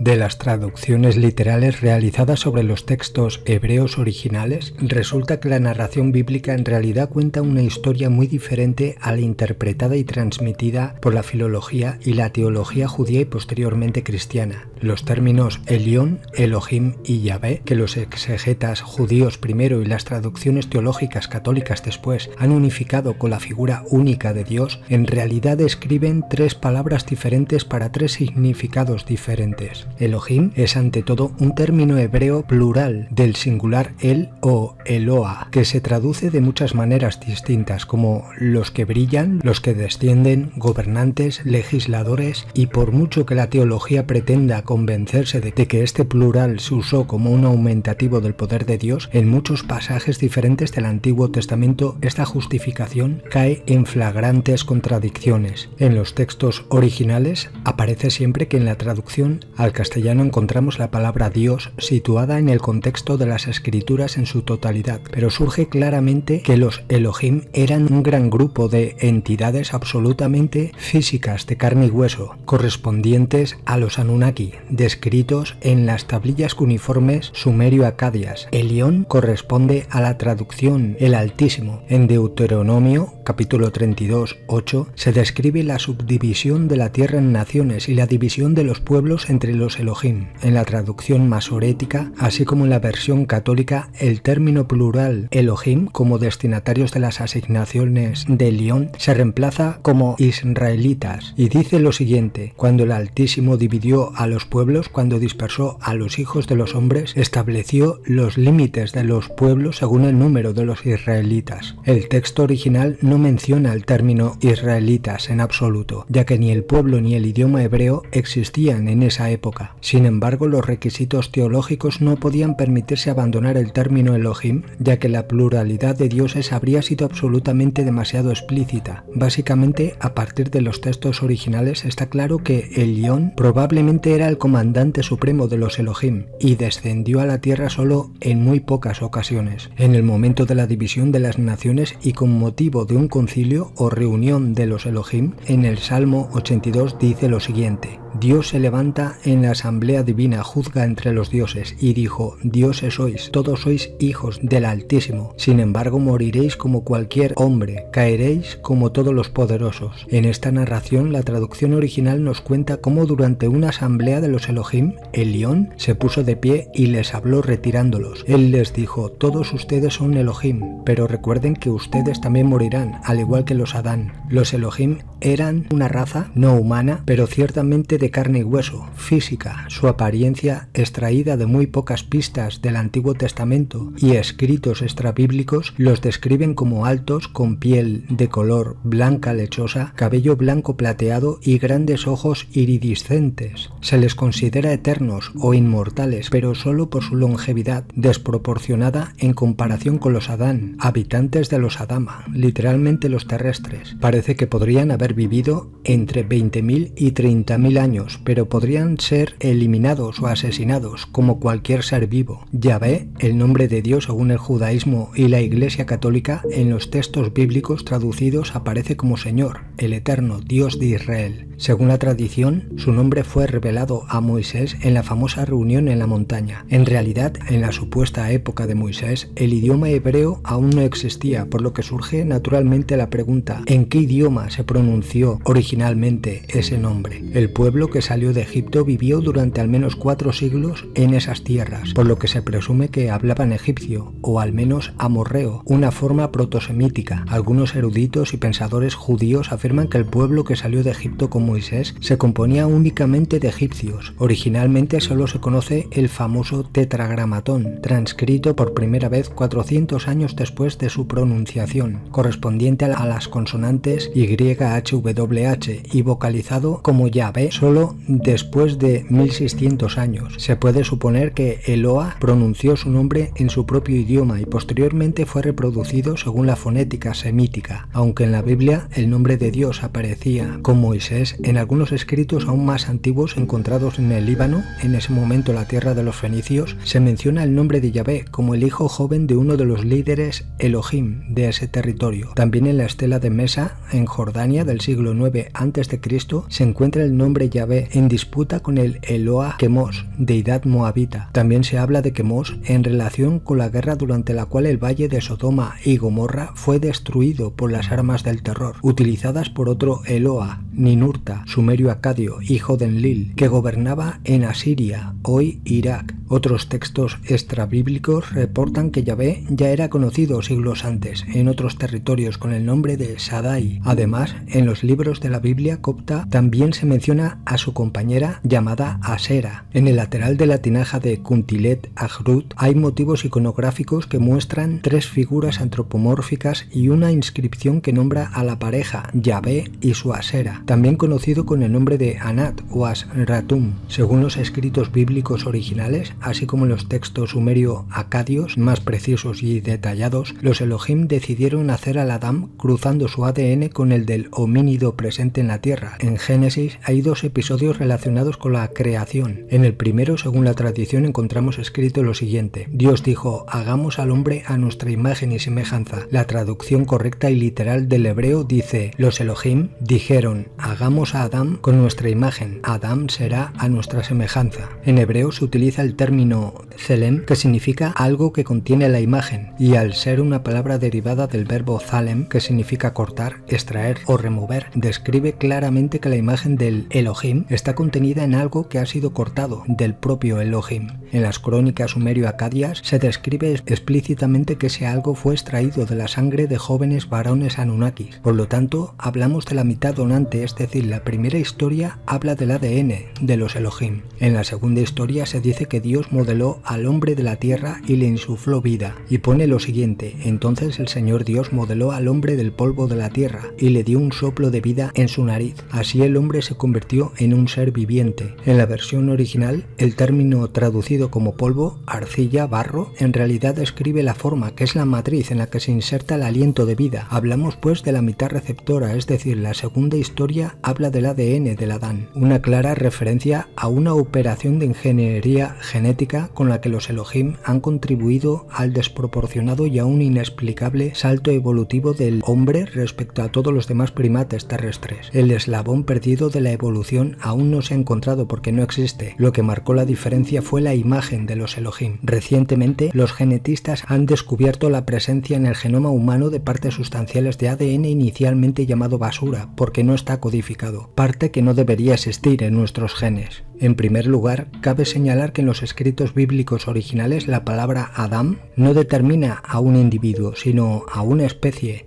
De las traducciones literales realizadas sobre los textos hebreos originales, resulta que la narración bíblica en realidad cuenta una historia muy diferente a la interpretada y transmitida por la filología y la teología judía y posteriormente cristiana. Los términos Elión, Elohim y Yahvé, que los exegetas judíos primero y las traducciones teológicas católicas después han unificado con la figura única de Dios, en realidad describen tres palabras diferentes para tres significados diferentes. Elohim es ante todo un término hebreo plural del singular El o Eloa, que se traduce de muchas maneras distintas, como los que brillan, los que descienden, gobernantes, legisladores, y por mucho que la teología pretenda convencerse de que este plural se usó como un aumentativo del poder de Dios, en muchos pasajes diferentes del Antiguo Testamento esta justificación cae en flagrantes contradicciones. En los textos originales aparece siempre que en la traducción al castellano encontramos la palabra Dios situada en el contexto de las Escrituras en su totalidad, pero surge claramente que los Elohim eran un gran grupo de entidades absolutamente físicas de carne y hueso, correspondientes a los Anunnaki, descritos en las tablillas cuneiformes sumerio-acadias. Elión corresponde a la traducción el Altísimo. En Deuteronomio, capítulo 32, 8, se describe la subdivisión de la tierra en naciones y la división de los pueblos entre los Elohim. En la traducción masorética, así como en la versión católica, el término plural Elohim como destinatarios de las asignaciones de Elión se reemplaza como israelitas y dice lo siguiente: cuando el Altísimo dividió a los pueblos, cuando dispersó a los hijos de los hombres, estableció los límites de los pueblos según el número de los israelitas. El texto original no menciona el término israelitas en absoluto, ya que ni el pueblo ni el idioma hebreo existían en esa época. Sin embargo, los requisitos teológicos no podían permitirse abandonar el término Elohim, ya que la pluralidad de dioses habría sido absolutamente demasiado explícita. Básicamente, a partir de los textos originales está claro que Elión probablemente era el comandante supremo de los Elohim y descendió a la tierra solo en muy pocas ocasiones. En el momento de la división de las naciones y con motivo de un concilio o reunión de los Elohim, en el Salmo 82 dice lo siguiente: Dios se levanta en la asamblea divina, juzga entre los dioses, y dijo: dioses sois, todos sois hijos del Altísimo. Sin embargo, moriréis como cualquier hombre, caeréis como todos los poderosos. En esta narración, la traducción original nos cuenta cómo durante una asamblea de los Elohim, Elión se puso de pie y les habló retirándolos. Él les dijo: todos ustedes son Elohim, pero recuerden que ustedes también morirán, al igual que los Adán. Los Elohim eran una raza no humana, pero ciertamente de carne y hueso, física. Su apariencia, extraída de muy pocas pistas del Antiguo Testamento y escritos extrabíblicos, los describen como altos, con piel de color blanca lechosa, cabello blanco plateado y grandes ojos iridiscentes. Se les considera eternos o inmortales, pero solo por su longevidad desproporcionada en comparación con los Adán, habitantes de los Adama, literalmente los terrestres. Parece que podrían haber vivido entre 20.000 y 30.000 años, pero podrían ser eliminados o asesinados como cualquier ser vivo. Yahvé, el nombre de Dios según el judaísmo y la Iglesia católica, en los textos bíblicos traducidos aparece como Señor, el eterno Dios de Israel. Según la tradición, su nombre fue revelado a Moisés en la famosa reunión en la montaña. En realidad, en la supuesta época de Moisés, el idioma hebreo aún no existía, por lo que surge naturalmente la pregunta: ¿en qué idioma se pronunció originalmente ese nombre? El pueblo que salió de Egipto vivió durante al menos 4 siglos en esas tierras, por lo que se presume que hablaban egipcio, o al menos amorreo, una forma protosemítica. Algunos eruditos y pensadores judíos afirman que el pueblo que salió de Egipto con Moisés se componía únicamente de egipcios. Originalmente solo se conoce el famoso tetragramatón, transcrito por primera vez 400 años después de su pronunciación, correspondiente a las consonantes YHWH y vocalizado como Yahvé solo después de 1600 años. Se puede suponer que Eloa pronunció su nombre en su propio idioma y posteriormente fue reproducido según la fonética semítica, aunque en la Biblia el nombre de Dios aparecía con Moisés en algunos escritos aún más antiguos encontrados en el Líbano, en ese momento la tierra de los fenicios, se menciona el nombre de Yahvé como el hijo joven de uno de los líderes Elohim de ese territorio. También en la estela de Mesa, en Jordania, del siglo IX a.C., se encuentra el nombre Yahvé en disputa con el Eloah Quemos, deidad moabita. También se habla de Quemos en relación con la guerra durante la cual el valle de Sodoma y Gomorra fue destruido por las armas del terror, utilizadas por otro Eloah, Ninurta, sumerio acadio, hijo de Enlil, que gobernaba en Asiria, hoy Irak. Otros textos extrabíblicos reportan que Yahvé ya era conocido siglos antes en otros territorios con el nombre de Shaddai. Además, en los libros de la Biblia copta también se menciona a su compañera llamada Asera. En el lateral de la tinaja de Kuntilet Ajrut hay motivos iconográficos que muestran 3 figuras antropomórficas y una inscripción que nombra a la pareja Yahvé y su Asera, también conocido con el nombre de Anat o Asratum. Según los escritos bíblicos originales, así como los textos sumerio-acadios más precisos y detallados, los Elohim decidieron hacer al Adán cruzando su ADN con el del homínido presente en la tierra. En Génesis hay 2 episodios relacionados con la creación. En el primero, según la tradición, encontramos escrito lo siguiente: Dios dijo, hagamos al hombre a nuestra imagen y semejanza. La traducción correcta y literal del hebreo dice: los Elohim dijeron, hagamos a Adán con nuestra imagen, Adán será a nuestra semejanza. En hebreo se utiliza el término Tselem, que significa algo que contiene la imagen, y al ser una palabra derivada del verbo Thalem, que significa cortar, extraer o remover, describe claramente que la imagen del Elohim está contenida en algo que ha sido cortado del propio Elohim. En las crónicas sumerio-acadias se describe explícitamente que ese algo fue extraído de la sangre de jóvenes varones anunnakis. Por lo tanto, hablamos de la mitad donante, es decir, la primera historia habla del ADN de los Elohim. En la segunda historia se dice que Dios modeló al hombre de la tierra y le insufló vida, y pone lo siguiente: entonces el Señor Dios modeló al hombre del polvo de la tierra y le dio un soplo de vida en su nariz. Así el hombre se convirtió en un ser viviente. En la versión original, el término traducido como polvo, arcilla, barro, en realidad describe la forma, que es la matriz en la que se inserta el aliento de vida. Hablamos pues de la mitad receptora, es decir, la segunda historia habla del ADN del Adán, una clara referencia a una operación de ingeniería genética con la que los Elohim han contribuido al desproporcionado y aún inexplicable salto evolutivo del hombre respecto a todos los demás primates terrestres. El eslabón perdido de la evolución aún no se ha encontrado porque no existe. Lo que marcó la diferencia fue la imagen de los Elohim. Recientemente, los genetistas han descubierto la presencia en el genoma humano de partes sustanciales de ADN inicialmente llamado basura, porque no está codificado, parte que no debería existir en nuestros genes. En primer lugar, cabe señalar que en los escritos bíblicos originales la palabra Adam no determina a un individuo, sino a una especie.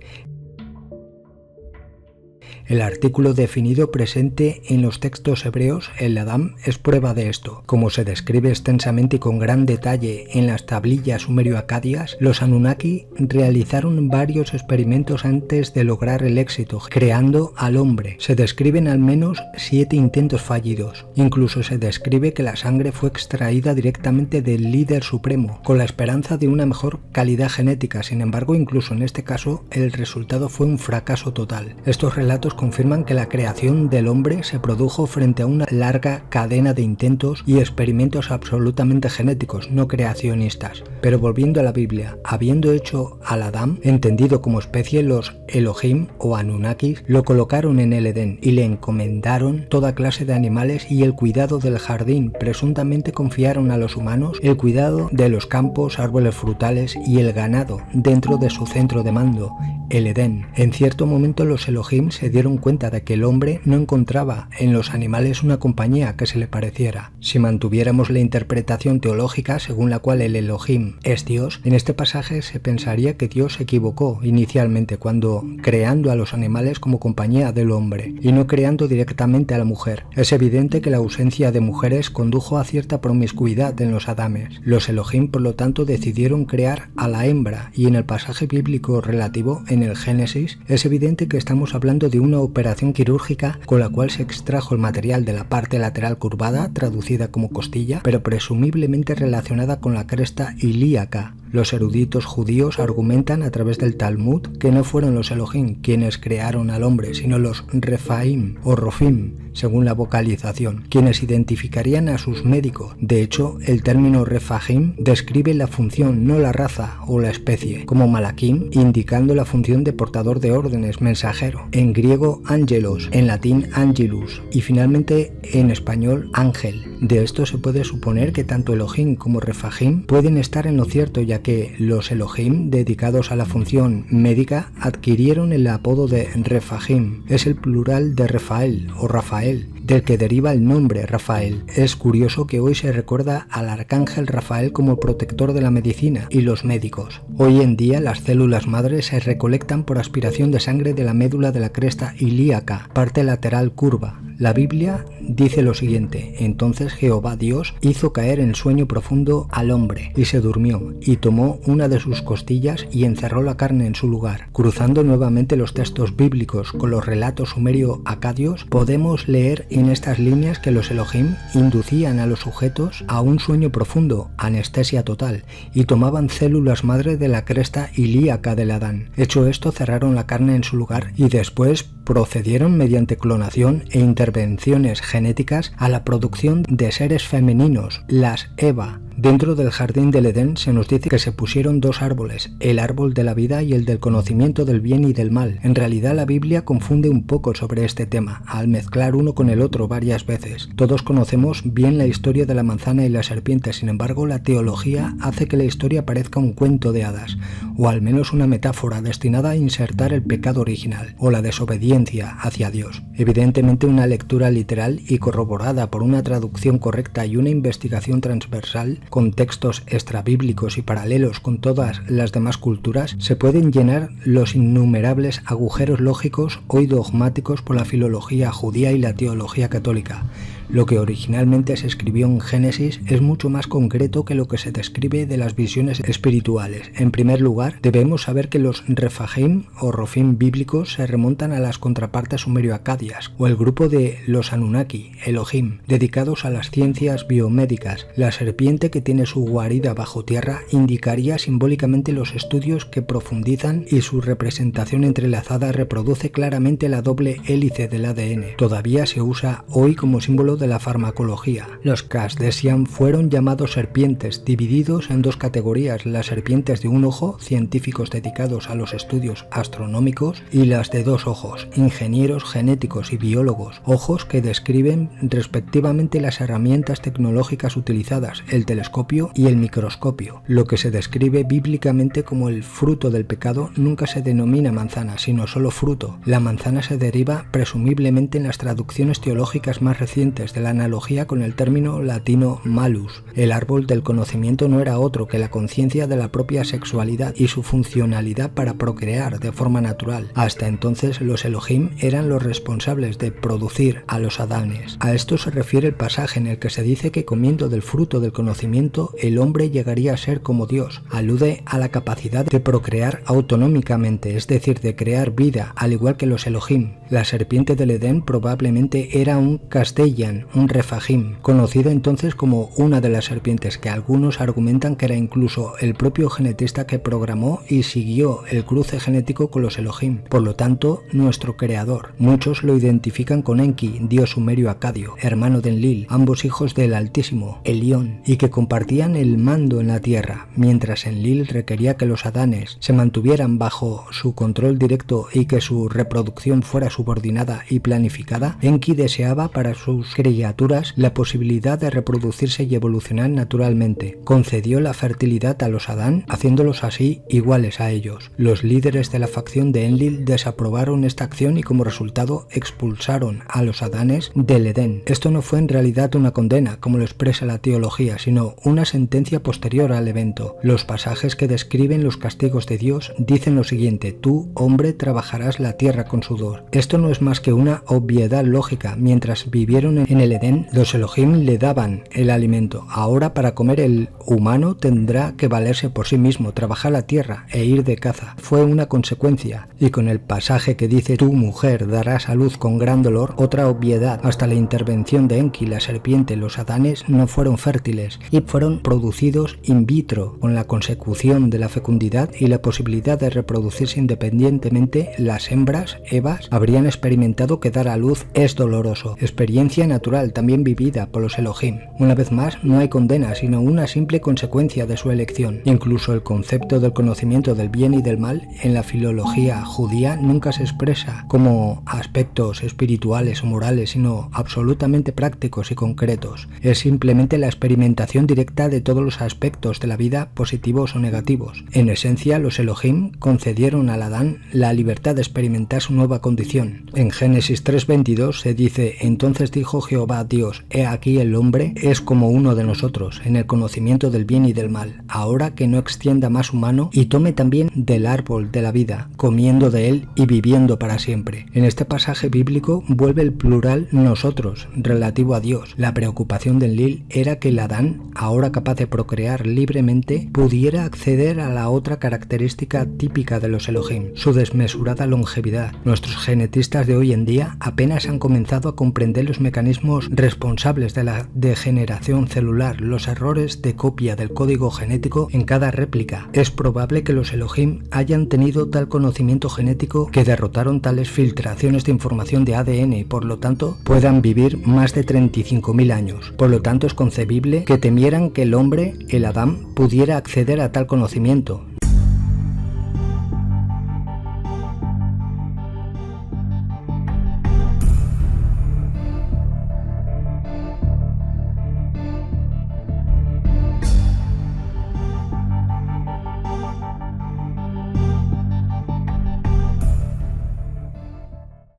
El artículo definido presente en los textos hebreos, el Adam, es prueba de esto. Como se describe extensamente y con gran detalle en las tablillas sumerio-acadias, los Anunnaki realizaron varios experimentos antes de lograr el éxito, creando al hombre. Se describen al menos 7 intentos fallidos. Incluso se describe que la sangre fue extraída directamente del líder supremo, con la esperanza de una mejor calidad genética. Sin embargo, incluso en este caso, el resultado fue un fracaso total. Estos relatos confirman que la creación del hombre se produjo frente a una larga cadena de intentos y experimentos absolutamente genéticos, no creacionistas. Pero volviendo a la Biblia, habiendo hecho al Adán, entendido como especie, los Elohim o Anunnakis lo colocaron en el Edén y le encomendaron toda clase de animales y el cuidado del jardín. Presuntamente confiaron a los humanos el cuidado de los campos, árboles frutales y el ganado dentro de su centro de mando, el Edén. En cierto momento los Elohim se dieron cuenta de que el hombre no encontraba en los animales una compañía que se le pareciera. Si mantuviéramos la interpretación teológica según la cual el Elohim es Dios, en este pasaje se pensaría que Dios se equivocó inicialmente cuando creando a los animales como compañía del hombre y no creando directamente a la mujer. Es evidente que la ausencia de mujeres condujo a cierta promiscuidad en los Adames. Los Elohim, por lo tanto, decidieron crear a la hembra, y en el pasaje bíblico relativo en el Génesis es evidente que estamos hablando de una operación quirúrgica con la cual se extrajo el material de la parte lateral curvada, traducida como costilla, pero presumiblemente relacionada con la cresta ilíaca. Los eruditos judíos argumentan a través del Talmud que no fueron los Elohim quienes crearon al hombre, sino los Refaim o Rofim, según la vocalización, quienes identificarían a sus médicos. De hecho, el término Refahim describe la función, no la raza o la especie, como Malakim, indicando la función de portador de órdenes, mensajero. En griego, angelos, en latín, angelus, y finalmente en español, ángel. De esto se puede suponer que tanto Elohim como Refahim pueden estar en lo cierto, ya que los Elohim, dedicados a la función médica, adquirieron el apodo de Refahim. Es el plural de Rafael o Rafael, del que deriva el nombre Rafael. Es curioso que hoy se recuerda al arcángel Rafael como protector de la medicina y los médicos. Hoy en día las células madre se recolectan por aspiración de sangre de la médula de la cresta ilíaca, parte lateral curva. La Biblia dice lo siguiente: entonces Jehová Dios hizo caer en sueño profundo al hombre, y se durmió, y tomó una de sus costillas y encerró la carne en su lugar. Cruzando nuevamente los textos bíblicos con los relatos sumerio-acadios, podemos leer en estas líneas que los Elohim inducían a los sujetos a un sueño profundo, anestesia total, y tomaban células madre de la cresta ilíaca del Adán. Hecho esto, cerraron la carne en su lugar y después procedieron mediante clonación e intervenciones genéticas a la producción de seres femeninos, las Eva. Dentro del jardín del Edén se nos dice que se pusieron dos árboles, el árbol de la vida y el del conocimiento del bien y del mal. En realidad la Biblia confunde un poco sobre este tema, al mezclar uno con el otro varias veces. Todos conocemos bien la historia de la manzana y la serpiente, sin embargo la teología hace que la historia parezca un cuento de hadas, o al menos una metáfora destinada a insertar el pecado original, o la desobediencia hacia Dios. Evidentemente una lectura literal y corroborada por una traducción correcta y una investigación transversal con textos extrabíblicos y paralelos con todas las demás culturas, se pueden llenar los innumerables agujeros lógicos hoy dogmáticos por la filología judía y la teología católica. Lo que originalmente se escribió en Génesis es mucho más concreto que lo que se describe de las visiones espirituales. En primer lugar, debemos saber que los Refahim o Rofim bíblicos se remontan a las contrapartes sumerio-acadias, o el grupo de los Anunnaki, Elohim, dedicados a las ciencias biomédicas. La serpiente que tiene su guarida bajo tierra indicaría simbólicamente los estudios que profundizan, y su representación entrelazada reproduce claramente la doble hélice del ADN. Todavía se usa hoy como símbolo de la farmacología. Los Casdesian fueron llamados serpientes, divididos en dos categorías: las serpientes de un ojo, científicos dedicados a los estudios astronómicos, y las de dos ojos, ingenieros genéticos y biólogos, ojos que describen respectivamente las herramientas tecnológicas utilizadas, el telescopio y el microscopio. Lo que se describe bíblicamente como el fruto del pecado nunca se denomina manzana, sino solo fruto. La manzana se deriva presumiblemente en las traducciones teológicas más recientes de la analogía con el término latino malus. El árbol del conocimiento no era otro que la conciencia de la propia sexualidad y su funcionalidad para procrear de forma natural. Hasta entonces los Elohim eran los responsables de producir a los Adanes. A esto se refiere el pasaje en el que se dice que comiendo del fruto del conocimiento el hombre llegaría a ser como Dios. Alude a la capacidad de procrear autonómicamente, es decir, de crear vida, al igual que los Elohim. La serpiente del Edén probablemente era un Casdeyan, un Refahim, conocido entonces como una de las serpientes, que algunos argumentan que era incluso el propio genetista que programó y siguió el cruce genético con los Elohim, por lo tanto nuestro creador. Muchos lo identifican con Enki, dios sumerio acadio, hermano de Enlil, ambos hijos del Altísimo, Elión, y que compartían el mando en la tierra. Mientras Enlil requería que los Adanes se mantuvieran bajo su control directo y que su reproducción fuera subordinada y planificada, Enki deseaba para sus criaturas la posibilidad de reproducirse y evolucionar naturalmente. Concedió la fertilidad a los Adán, haciéndolos así iguales a ellos. Los líderes de la facción de Enlil desaprobaron esta acción y como resultado expulsaron a los Adanes del Edén. Esto no fue en realidad una condena, como lo expresa la teología, sino una sentencia posterior al evento. Los pasajes que describen los castigos de Dios dicen lo siguiente: tú, hombre, trabajarás la tierra con sudor. Esto no es más que una obviedad lógica. Mientras vivieron en En el Edén, los Elohim le daban el alimento. Ahora, para comer, el humano tendrá que valerse por sí mismo, trabajar la tierra e ir de caza. Fue una consecuencia. Y con el pasaje que dice: tu mujer darás a luz con gran dolor, otra obviedad. Hasta la intervención de Enki, la serpiente, los Adanes no fueron fértiles y fueron producidos in vitro, con la consecución de la fecundidad y la posibilidad de reproducirse independientemente. Las hembras, Evas, habrían experimentado que dar a luz es doloroso. Experiencia natural, también vivida por los Elohim. Una vez más, no hay condena, sino una simple consecuencia de su elección. Incluso el concepto del conocimiento del bien y del mal en la filología judía nunca se expresa como aspectos espirituales o morales, sino absolutamente prácticos y concretos. Es simplemente la experimentación directa de todos los aspectos de la vida, positivos o negativos. En esencia, los Elohim concedieron al Adán la libertad de experimentar su nueva condición. En Génesis 3:22 se dice: entonces dijo Jehová Dios: he aquí el hombre es como uno de nosotros en el conocimiento del bien y del mal. Ahora que no extienda más su mano y tome también del árbol de la vida, comiendo de él y viviendo para siempre. En este pasaje bíblico vuelve el plural nosotros, relativo a Dios. La preocupación del Enlil era que el Adán, ahora capaz de procrear libremente, pudiera acceder a la otra característica típica de los Elohim, su desmesurada longevidad. Nuestros genetistas de hoy en día apenas han comenzado a comprender los mecanismos responsables de la degeneración celular, los errores de copia del código genético en cada réplica. Es probable que los Elohim hayan tenido tal conocimiento genético que derrotaron tales filtraciones de información de ADN y por lo tanto puedan vivir más de 35.000 años. Por lo tanto, es concebible que temieran que el hombre, el Adán, pudiera acceder a tal conocimiento.